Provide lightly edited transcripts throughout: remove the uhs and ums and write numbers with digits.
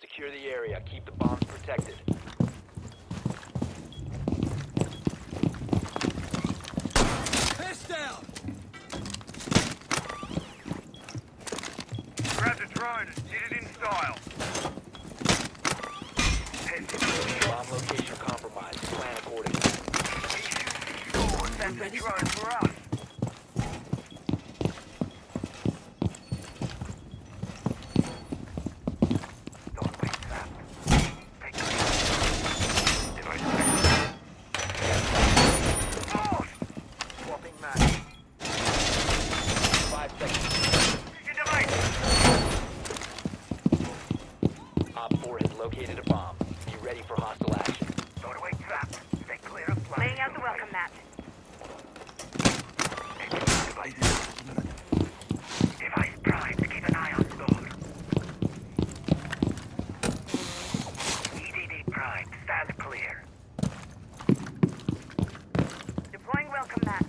Secure the area. Keep the bombs protected. Fish down! Grab the drone and hit it in style. Bomb location compromised. Plan accordingly. That's the drone for us. Don't wait trap. Take it. Device check. Oh! Swapping match. 5 seconds. Your device! Op 4 has located a bomb. Be ready for hostile action. Don't away trap. Stay clear of flash. Laying out the welcome mat. Device primed. Keep an eye on door. EDD primed. Stand clear. Deploying welcome mat.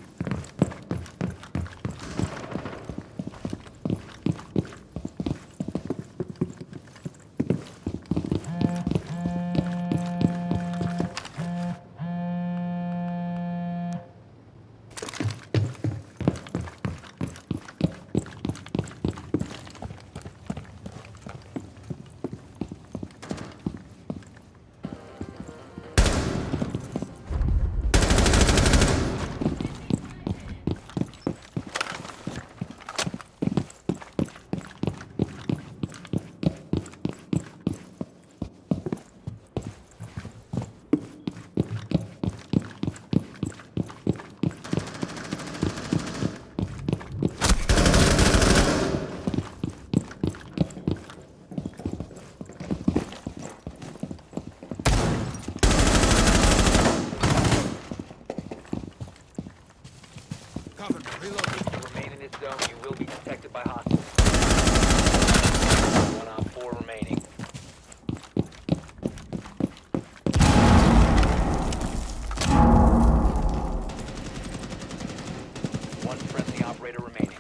Cover me, reload. If you remain in this zone, you will be detected by hostiles. One Op 4 remaining. One friendly operator remaining.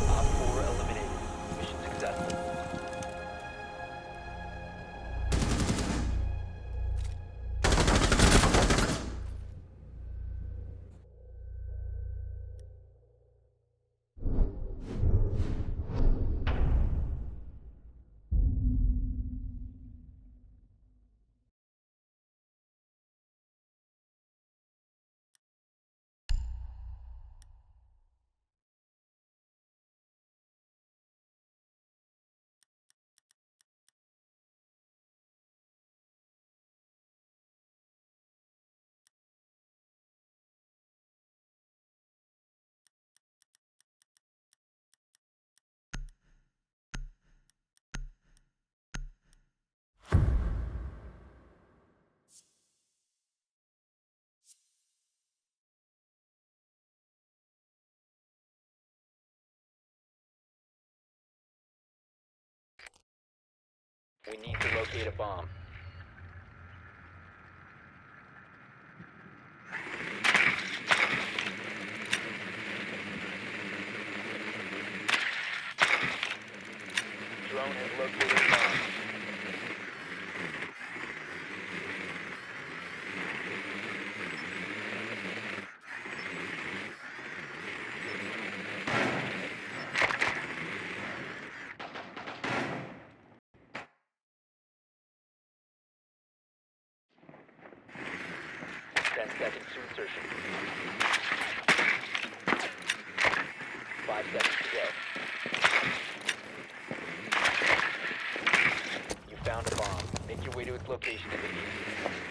Op 4 eliminated. Mission successful. We need to locate a bomb. 10 seconds to insertion. 5 seconds to go. You found a bomb. Make your way to its location and defuse it.